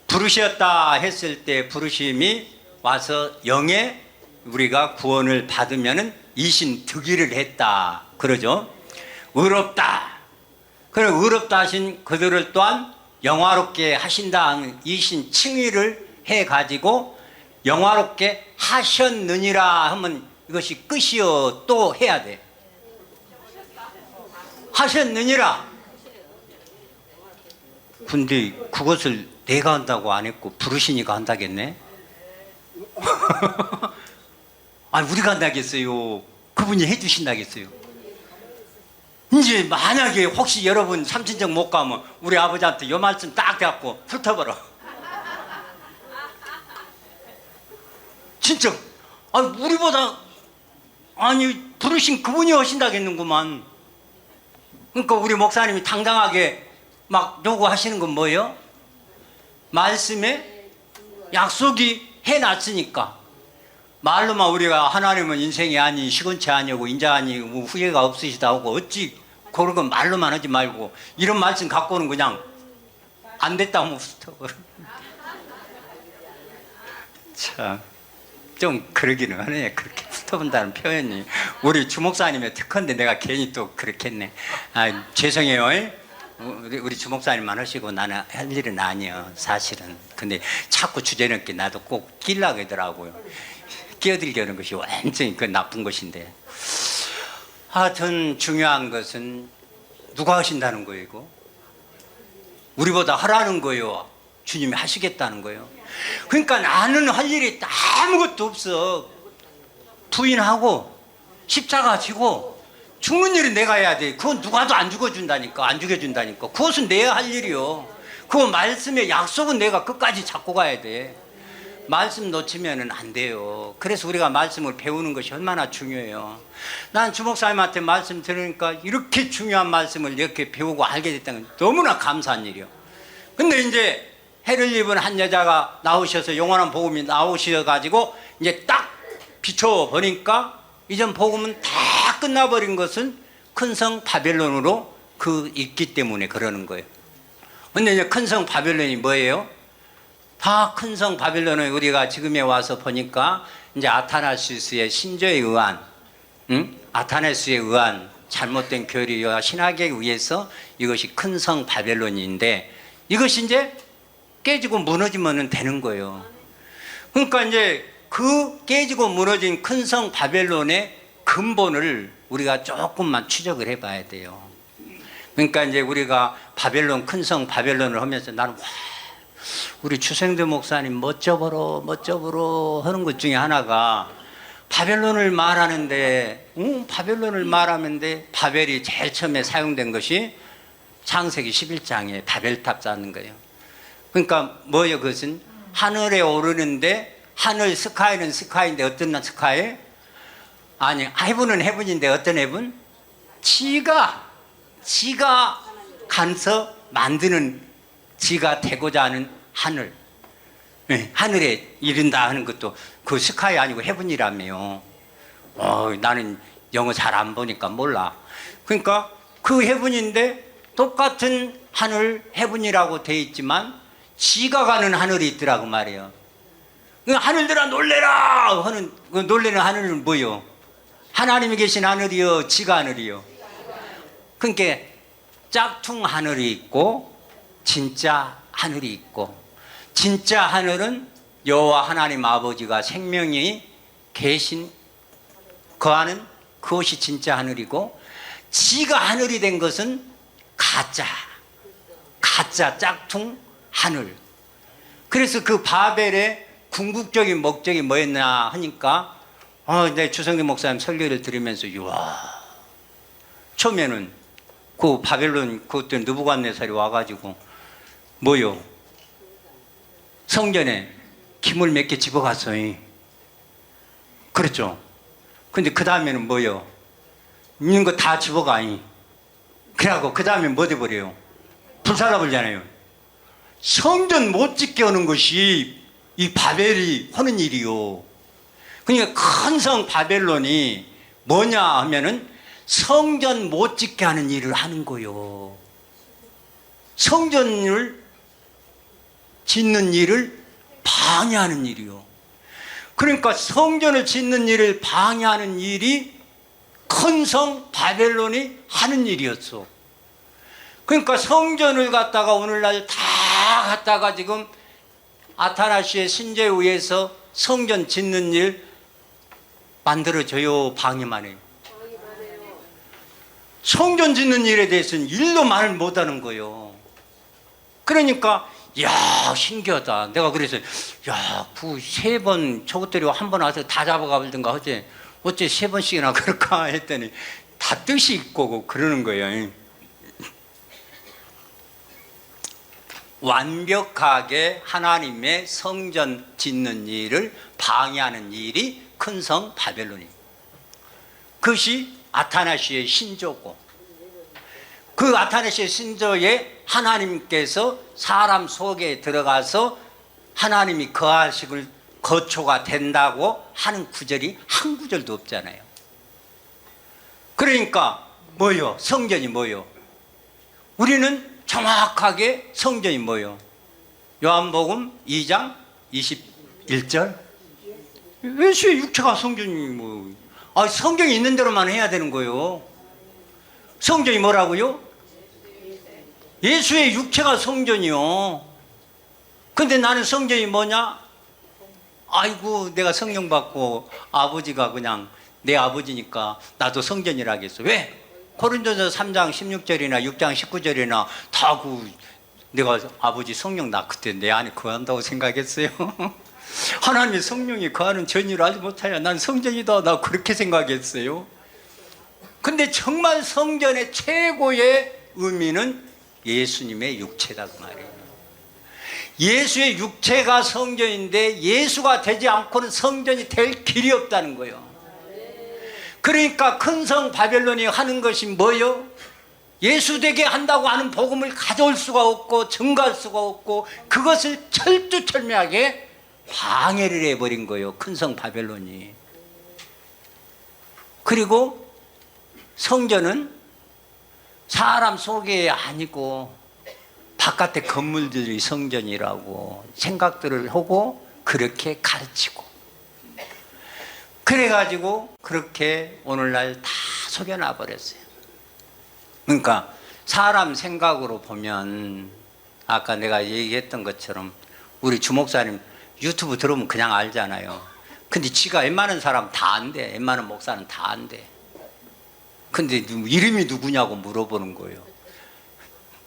부르셨다 했을 때 부르심이 와서 영에 우리가 구원을 받으면은 이신 득의를 했다 그러죠. 의롭다. 그래 의롭다 하신 그들을 또한 영화롭게 하신다 하는 이신 칭의를 해가지고 영화롭게 하셨느니라 하면 이것이 끝이요 또 해야 돼. 하셨느니라. 근데 그것을 내가 한다고 안 했고 부르시니까 한다겠네. 아니 우리가 한다겠어요. 그분이 해주신다겠어요. 이제 만약에 혹시 여러분 삼친정 못 가면 우리 아버지한테 요 말씀 딱 대갖고 훑어버려. 진짜 아니 우리보다 아니 부르신 그분이 하신다겠는구만. 그러니까 우리 목사님이 당당하게 막 요구하시는 건 뭐예요? 말씀에 약속이 해놨으니까. 말로만 우리가 하나님은 인생이 아니 시건치 아니고 인자하니 후회가 없으시다 하고 어찌 그런 건 말로만 하지 말고 이런 말씀 갖고는 그냥 안 됐다 하면 훑어버려. 참 좀 그러기는 하네. 그렇게 훑어본다는 표현이 우리 주목사님의 특허인데 내가 괜히 또 그렇게 했네. 아, 죄송해요. 우리 주목사님만 하시고 나는 할 일은 아니에요 사실은. 근데 자꾸 주제넘게 나도 꼭 끼려고 하더라고요. 끼어들게 하는 것이 완전히 그 나쁜 것인데 하여튼 중요한 것은 누가 하신다는 거예요. 이거 우리보다 하라는 거예요. 주님이 하시겠다는 거예요. 그러니까 나는 할 일이 아무것도 없어. 부인하고 십자가 지고 죽는 일은 내가 해야 돼. 그건 누가도 안 죽어준다니까. 안 죽여준다니까. 그것은 내가 할 일이요. 그 말씀의 약속은 내가 끝까지 잡고 가야 돼. 말씀 놓치면 안 돼요. 그래서 우리가 말씀을 배우는 것이 얼마나 중요해요. 난 주목사님한테 말씀 들으니까 이렇게 중요한 말씀을 이렇게 배우고 알게 됐다는 건 너무나 감사한 일이요. 근데 이제 해를 입은 한 여자가 나오셔서 영원한 복음이 나오셔가지고 이제 딱 비춰보니까 이전 복음은 다 끝나버린 것은 큰 성 바벨론으로 그 있기 때문에 그러는 거예요. 근데 이제 큰 성 바벨론이 뭐예요? 다 큰 성 바벨론을 우리가 지금에 와서 보니까 이제 아타나시스의 신조에 의한 아타나시스에 의한 잘못된 교리와 신학에 의해서 이것이 큰 성 바벨론인데 이것이 이제 깨지고 무너지면 되는 거예요. 그러니까 이제 그 깨지고 무너진 큰 성 바벨론의 근본을 우리가 조금만 추적을 해봐야 돼요. 그러니까 이제 우리가 바벨론 큰 성 바벨론을 하면서 나는 와 우리 추생대 목사님 멋져보러 하는 것 중에 하나가 바벨론을 말하는데 바벨론을 말하는데 바벨이 제일 처음에 사용된 것이 창세기 11장에 바벨탑 쌓는 거예요. 그러니까 뭐예요? 그것은 하늘에 오르는데 하늘 스카이는 스카이인데 어떤 스카이? 아니 헤븐은 헤븐인데 어떤 헤븐? 지가 간서 만드는 지가 되고자 하는 하늘. 네, 하늘에 이른다 하는 것도 그 스카이 아니고 헤븐이라며요. 나는 영어 잘 안 보니까 몰라. 그러니까 그 헤븐인데 똑같은 하늘 헤븐이라고 돼 있지만 지가 가는 하늘이 있더라고 말이에요. 하늘들아 놀래라 하는 그 놀래는 하늘은 뭐요? 하나님이 계신 하늘이요, 지가 하늘이요. 그러니까 짝퉁 하늘이 있고 진짜 하늘이 있고 진짜 하늘은 여호와 하나님 아버지가 생명이 계신 거하는 그것이 진짜 하늘이고 지가 하늘이 된 것은 가짜 짝퉁 하늘. 그래서 그 바벨의 궁극적인 목적이 뭐였나 하니까 내 주성기 목사님 설교를 들으면서 와 처음에는 그 바벨론 그때 느부갓네살이 와가지고 뭐요? 성전에 기물 몇 개 집어갔어요. 그렇죠? 근데 그 다음에는 뭐요? 있는 거 다 집어가니. 그래갖고 그 다음에 뭐 돼버려요? 불살라버리잖아요. 성전 못 짓게 하는 것이 이 바벨이 하는 일이요. 그러니까 큰 성 바벨론이 뭐냐 하면은 성전 못 짓게 하는 일을 하는 거요. 성전을 짓는 일을 방해하는 일이요. 그러니까 성전을 짓는 일을 방해하는 일이 큰 성 바벨론이 하는 일이었어. 그러니까 성전을 갖다가 오늘날 다 갖다가 지금 아타나시의 신제에 의해서 성전 짓는 일 만들어져요. 방해만 해요. 성전 짓는 일에 대해서는 일도 말을 못하는 거예요. 그러니까 야 신기하다. 내가 그래서 야 그 세 번 저것들이 한 번 와서 다 잡아가 버리든가 어째 세 번씩이나 그럴까 했더니 다 뜻이 있고 그러는 거예요. 완벽하게 하나님의 성전 짓는 일을 방해하는 일이 큰 성 바벨론이에요. 그것이 아타나시의 신조고, 그 아타나시의 신조에 하나님께서 사람 속에 들어가서 하나님이 거하시길 거초가 된다고 하는 구절이 한 구절도 없잖아요. 그러니까 뭐요? 성전이 뭐요? 우리는 정확하게 성전이 뭐요? 요한복음 2장 21절 예수의 육체가 성전이 뭐 성경이 있는 대로만 해야 되는 거예요. 성전이 뭐라고요? 예수의 육체가 성전이요. 근데 나는 성전이 뭐냐? 아이고 내가 성령 받고 아버지가 그냥 내 아버지니까 나도 성전이라겠어. 왜? 고린도서 3장 16절이나 6장 19절이나 다 내가 아버지 성령 나 그때 내 안에 거한다고 생각했어요. 하나님의 성령이 거하는 전의를 알지 못하여 난 성전이다 나 그렇게 생각했어요. 근데 정말 성전의 최고의 의미는 예수님의 육체다 그 말이에요. 예수의 육체가 성전인데 예수가 되지 않고는 성전이 될 길이 없다는 거예요. 그러니까 큰 성 바벨론이 하는 것이 뭐요? 예수 되게 한다고 하는 복음을 가져올 수가 없고 증거할 수가 없고 그것을 철두철미하게 방해를 해버린 거예요. 큰 성 바벨론이. 그리고 성전은 사람 속에 아니고 바깥의 건물들이 성전이라고 생각들을 하고 그렇게 가르치고 그래가지고 그렇게 오늘날 다 속여놔 버렸어요. 그러니까 사람 생각으로 보면 아까 내가 얘기했던 것처럼 우리 주목사님 유튜브 들어오면 그냥 알잖아요. 근데 지가 웬만한 사람 다 안돼. 웬만한 목사는 다 안돼. 근데 이름이 누구냐고 물어보는 거예요.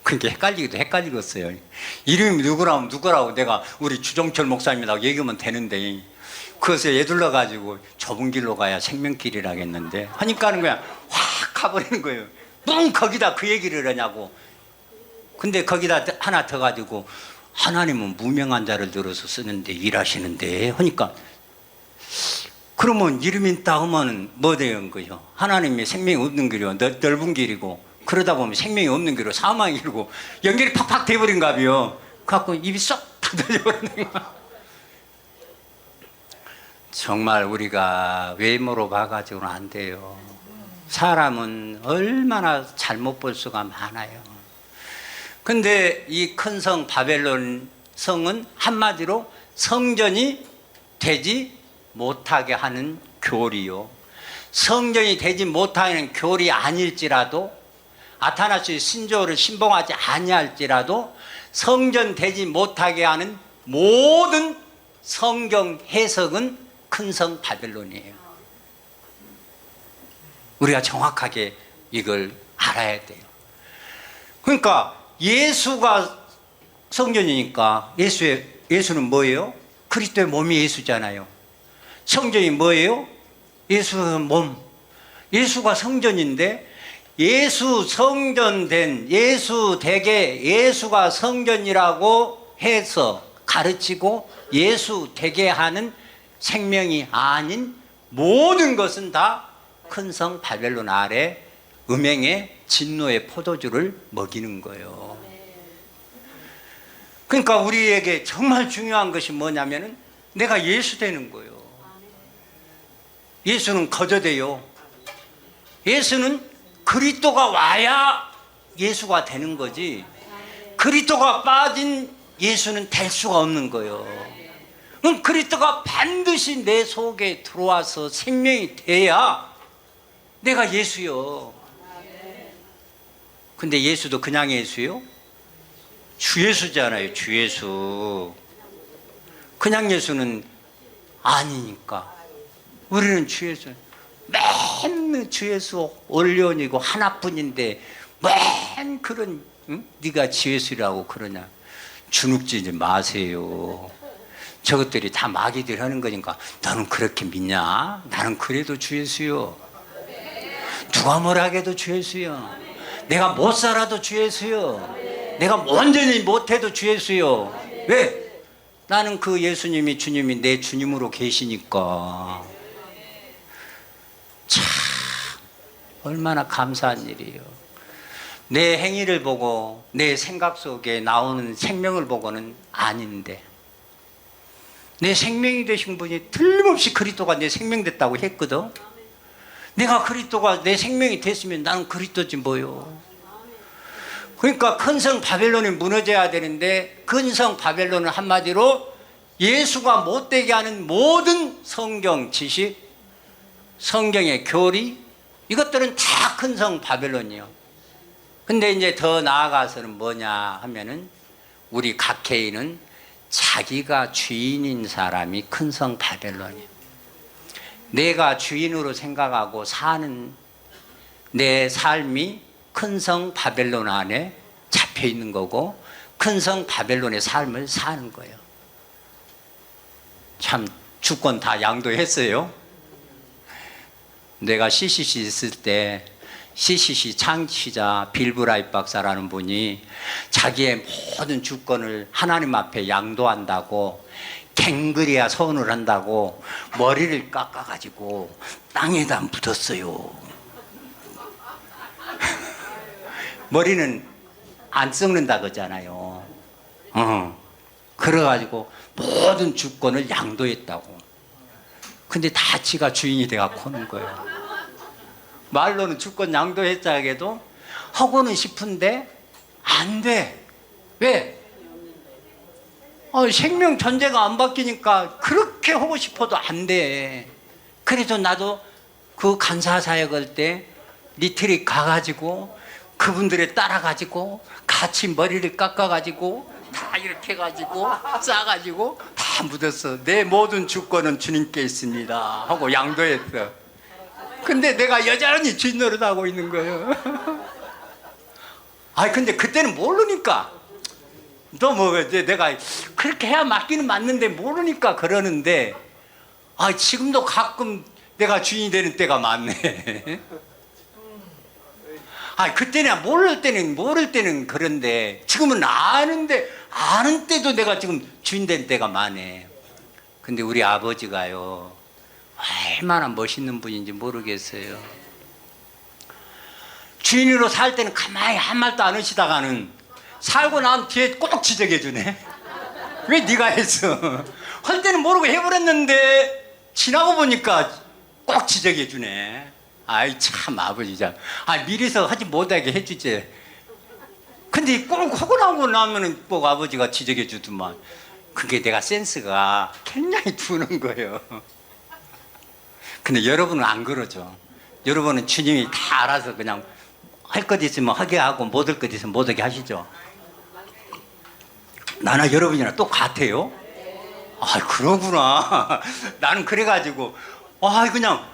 그게 헷갈리겠어요. 이름이 누구라고 내가 우리 주종철 목사님이라고 얘기하면 되는데 그것을 예둘러 가지고 좁은 길로 가야 생명길이라겠는데 하니까는 그냥 확 가버리는 거예요. 뭉 거기다 그 얘기를 하냐고. 근데 거기다 하나 더 가지고 하나님은 무명한 자를 들어서 쓰는데 일하시는데 하니까 그러면 이름이 따으면 뭐 되는 거예요? 하나님의 생명이 없는 길이요 넓은 길이고 그러다 보면 생명이 없는 길이고 사망의 길이고 연결이 팍팍 돼버린가 봐요. 그래갖고 입이 쏙 닫아져버리는 거야. 정말 우리가 외모로 봐가지고는 안 돼요. 사람은 얼마나 잘못 볼 수가 많아요. 근데 이 큰 성 바벨론 성은 한마디로 성전이 되지 못하게 하는 교리요. 성전이 되지 못하는 교리 아닐지라도 아타나스의 신조를 신봉하지 아니할지라도 성전 되지 못하게 하는 모든 성경 해석은 큰 성 바벨론이에요. 우리가 정확하게 이걸 알아야 돼요. 그러니까 예수가 성전이니까 예수는 뭐예요? 그리스도의 몸이 예수잖아요. 성전이 뭐예요? 예수의 몸. 예수가 성전인데 예수 성전된 예수 되게 예수가 성전이라고 해서 가르치고 예수 되게 하는 생명이 아닌 모든 것은 다 큰 성 바벨론 아래 음행의 진노의 포도주를 먹이는 거예요. 그러니까 우리에게 정말 중요한 것이 뭐냐면은 내가 예수 되는 거예요. 예수는 거저돼요. 예수는 그리스도가 와야 예수가 되는 거지, 그리스도가 빠진 예수는 될 수가 없는 거예요. 그럼 그리스도가 반드시 내 속에 들어와서 생명이 돼야 내가 예수요. 근데 예수도 그냥 예수요? 주 예수잖아요. 주 예수. 그냥 예수는 아니니까 우리는 주 예수, 맨 주 예수 올려니고 하나뿐인데 맨 그런, 응? 네가 주 예수라고 그러냐. 주눅지지 마세요. 저것들이 다 마귀들 하는 거니까. 너는 그렇게 믿냐? 나는 그래도 주 예수요. 누가 뭐라 해도 주 예수요. 내가 못 살아도 주 예수요. 내가 온전히 못해도 주 예수요. 왜? 나는 그 예수님이 주님이 내 주님으로 계시니까. 참 얼마나 감사한 일이에요. 내 행위를 보고 내 생각 속에 나오는 생명을 보고는 아닌데, 내 생명이 되신 분이 틀림없이 그리스도가 내 생명 됐다고 했거든. 내가 그리스도가 내 생명이 됐으면 나는 그리스도지 뭐요. 그러니까 큰 성 바벨론이 무너져야 되는데, 큰 성 바벨론은 한마디로 예수가 못되게 하는 모든 성경 지식, 성경의 교리, 이것들은 다 큰 성 바벨론이요. 근데 이제 더 나아가서는 뭐냐 하면은 우리 각 개인은 자기가 주인인 사람이 큰 성 바벨론이에요. 내가 주인으로 생각하고 사는 내 삶이 큰 성 바벨론 안에 잡혀 있는 거고, 큰 성 바벨론의 삶을 사는 거예요. 참 주권 다 양도했어요. 내가 CCC 있을 때 CCC 창시자 빌 브라이트 박사라는 분이 자기의 모든 주권을 하나님 앞에 양도한다고 갱그리야 선을 한다고 머리를 깎아가지고 땅에다 묻었어요. 머리는 안 썩는다 그러잖아요. 그래가지고 모든 주권을 양도했다고. 근데 다 지가 주인이 돼갖고 오는 거예요. 말로는 주권 양도했자 해도 하고는 싶은데 안 돼. 왜? 생명 존재가 안 바뀌니까 그렇게 하고 싶어도 안 돼. 그래서 나도 그 간사 사역할 때 리트릿 가가지고 그분들에 따라가지고 같이 머리를 깎아가지고 다 이렇게 해가지고 싸가지고 다 묻었어. 내 모든 주권은 주님께 있습니다 하고 양도했어. 근데 내가 여전히 주인 노릇하고 있는 거예요. 근데 그때는 모르니까. 너 뭐 내가 그렇게 해야 맞기는 맞는데 모르니까 그러는데, 지금도 가끔 내가 주인이 되는 때가 많네. 그때는 모를 때는 그런데 지금은 아는 때도 내가 지금 주인 된 때가 많네. 근데 우리 아버지가요, 얼마나 멋있는 분인지 모르겠어요. 주인으로 살 때는 가만히 한 말도 안 하시다가는 살고 나면 뒤에 꼭 지적해 주네. 왜 네가 했어? 할 때는 모르고 해버렸는데 지나고 보니까 꼭 지적해 주네. 참 아버지자. 미리서 하지 못하게 해주지. 근데 꼭 하고 나면은 꼭 아버지가 지적해 주더만. 그게 내가 센스가 굉장히 두는 거예요. 근데 여러분은 안 그러죠. 여러분은 주님이 다 알아서 그냥 할 것 있으면 하게 하고 못 할 것 있으면 못 하게 하시죠. 나나 여러분이랑 똑같아요? 그러구나. 나는 그래가지고 그냥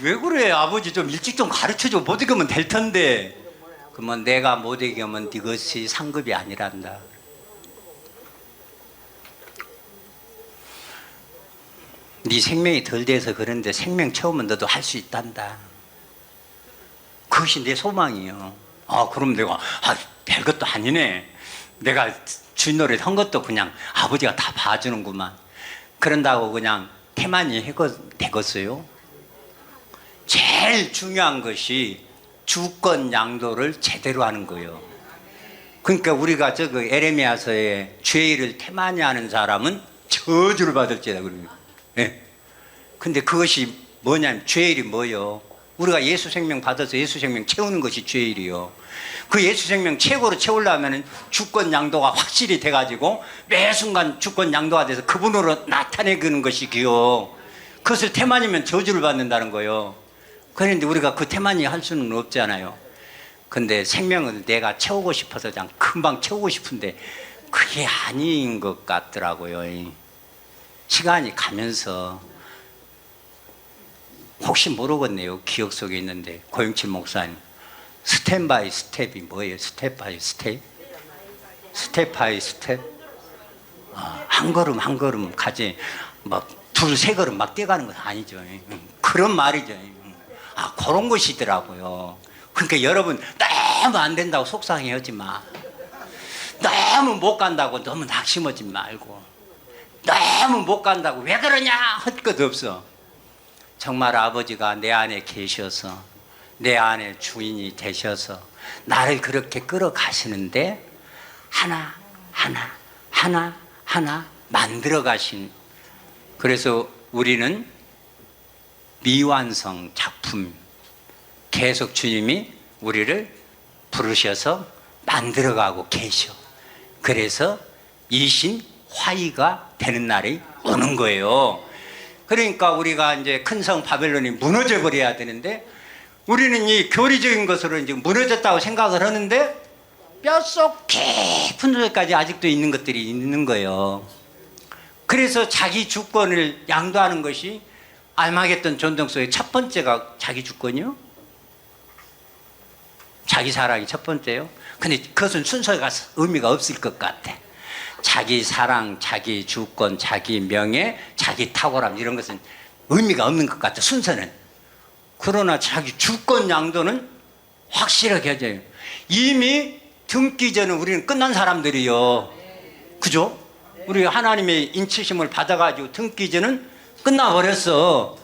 왜 그래 아버지, 좀 일찍 좀 가르쳐줘. 못 이기면 될 텐데. 그러면 내가 못 이기면 이것이 상급이 아니란다. 네 생명이 덜 돼서 그런데 생명 채우면 너도 할 수 있단다. 그것이 내 소망이에요. 그럼 내가 별것도 아니네. 내가 주인 노릇 한 것도 그냥 아버지가 다 봐주는구만. 그런다고 그냥 태만이 되겠어요? 제일 중요한 것이 주권 양도를 제대로 하는 거예요. 그러니까 우리가 에레미야서에 죄를 태만히 하는 사람은 저주를 받을지다 그래요. 예. 근데 그것이 뭐냐면 죄일이 뭐요? 우리가 예수 생명 받아서 예수 생명 채우는 것이 죄일이요. 그 예수 생명 최고로 채우려면 주권 양도가 확실히 돼가지고 매 순간 주권 양도가 돼서 그분으로 나타내는 것이 기요. 그것을 태만이면 저주를 받는다는 거예요. 그런데 우리가 그 태만이 할 수는 없잖아요. 근데 생명을 내가 채우고 싶어서 그냥 금방 채우고 싶은데 그게 아닌 것 같더라고요. 시간이 가면서 혹시 모르겠네요. 기억 속에 있는데 고영칠 목사님 스텝 바이 스텝이 뭐예요? 스텝 바이 스텝? 스텝 바이 스텝? 한 걸음 한 걸음 가지 막 둘 세 걸음 막 뛰어가는 건 아니죠. 그런 말이죠. 그런 것이더라고요. 그러니까 여러분 너무 안 된다고 속상해하지 마. 너무 못 간다고 너무 낙심하지 말고, 너무 못 간다고 왜 그러냐 할 것 없어. 정말 아버지가 내 안에 계셔서 내 안에 주인이 되셔서 나를 그렇게 끌어가시는데 하나 만들어 가신. 그래서 우리는 미완성 작품 계속 주님이 우리를 부르셔서 만들어가고 계셔. 그래서 이신 화의가 되는 날이 오는 거예요. 그러니까 우리가 이제 큰 성 바벨론이 무너져 버려야 되는데 우리는 이 교리적인 것으로 이제 무너졌다고 생각을 하는데 뼛속 깊은 데까지 아직도 있는 것들이 있는 거예요. 그래서 자기 주권을 양도하는 것이 알마게돈 전쟁속의 첫 번째가 자기 주권이요. 자기 사랑이 첫 번째요. 근데 그것은 순서가 의미가 없을 것 같아. 자기 사랑, 자기 주권, 자기 명예, 자기 탁월함 이런 것은 의미가 없는 것 같아, 순서는. 그러나 자기 주권 양도는 확실하게 해줘요. 이미 등기 전에 우리는 끝난 사람들이요. 그죠? 우리 하나님의 인치심을 받아가지고 등기 전은 끝나버렸어.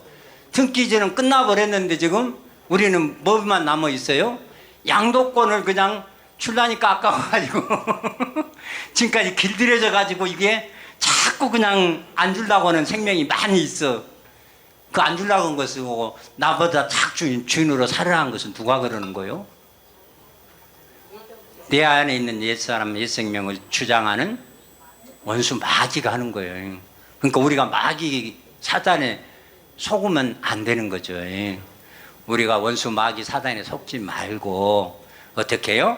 등기 전은 끝나버렸는데 지금 우리는 뭐만 남아있어요? 양도권을 그냥 출라니까 아까워가지고 지금까지 길들여져가지고 이게 자꾸 그냥 안 주려고 하는 생명이 많이 있어. 그 안 주려고 한 것은 나보다 탁 주인으로 살아난 것은 누가 그러는 거요? 내 안에 있는 옛사람, 옛생명을 주장하는 원수 마귀가 하는 거예요. 그러니까 우리가 마귀 사단에 속으면 안 되는 거죠. 우리가 원수 마귀 사단에 속지 말고 어떻게 해요?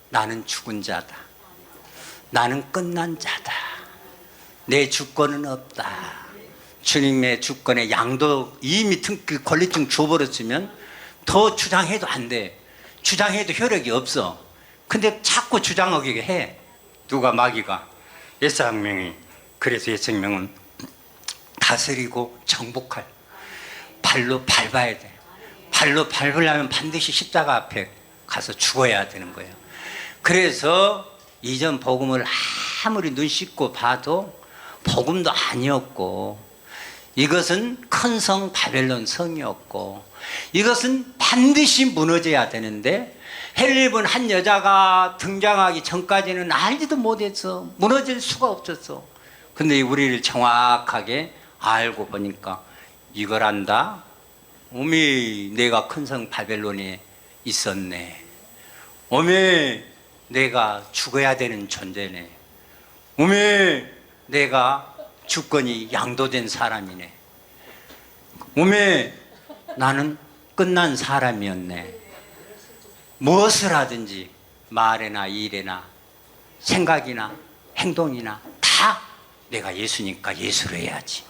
나는 죽은 자다. 나는 끝난 자다. 내 주권은 없다. 주님의 주권의 양도 이미 권리증 줘버렸으면 더 주장해도 안 돼. 주장해도 효력이 없어. 근데 자꾸 주장하게 해. 누가? 마귀가. 옛생명이. 그래서 옛생명은 다스리고 정복할, 발로 밟아야 돼. 발로 밟으려면 반드시 십자가 앞에 가서 죽어야 되는 거예요. 그래서 이전 복음을 아무리 눈 씻고 봐도 복음도 아니었고, 이것은 큰 성 바벨론 성이었고, 이것은 반드시 무너져야 되는데 해를 입은 한 여자가 등장하기 전까지는 알지도 못했어. 무너질 수가 없었어. 근데 우리를 정확하게 알고 보니까 이걸 안다? 어미 내가 큰 성 바벨론에 있었네. 어미 내가 죽어야 되는 존재네. 어미 내가 주권이 양도된 사람이네. 어미 나는 끝난 사람이었네. 무엇을 하든지 말이나 일이나 생각이나 행동이나 다 내가 예수니까 예수로 해야지.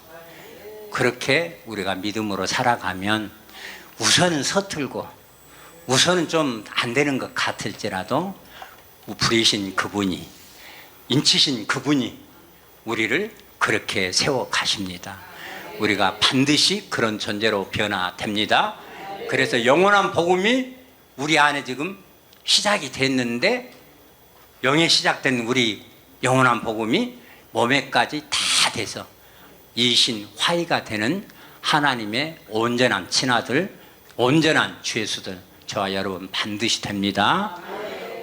그렇게 우리가 믿음으로 살아가면 우선은 서툴고 우선은 좀 안 되는 것 같을지라도 부리신 그분이, 인치신 그분이 우리를 그렇게 세워 가십니다. 우리가 반드시 그런 존재로 변화됩니다. 그래서 영원한 복음이 우리 안에 지금 시작이 됐는데, 영에 시작된 우리 영원한 복음이 몸에까지 다 돼서 이신 화의가 되는 하나님의 온전한 친아들, 온전한 죄수들, 저와 여러분 반드시 됩니다.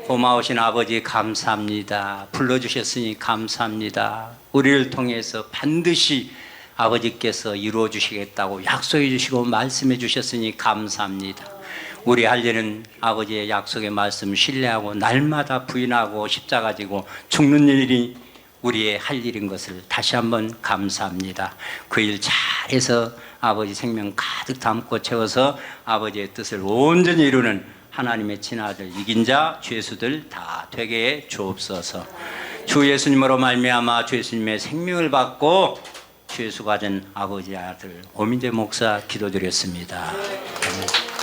고마우신 아버지 감사합니다. 불러주셨으니 감사합니다. 우리를 통해서 반드시 아버지께서 이루어 주시겠다고 약속해 주시고 말씀해 주셨으니 감사합니다. 우리 할 일은 아버지의 약속의 말씀 신뢰하고 날마다 부인하고 십자가 지고 죽는 일이 우리의 할 일인 것을 다시 한번 감사합니다. 그 일 잘해서 아버지 생명 가득 담고 채워서 아버지의 뜻을 온전히 이루는 하나님의 친아들, 이긴 자, 죄수들 다 되게 해 주옵소서. 주 예수님으로 말미암아 주 예수님의 생명을 받고 죄수가 된 아버지 아들 오민재 목사 기도드렸습니다. 아멘.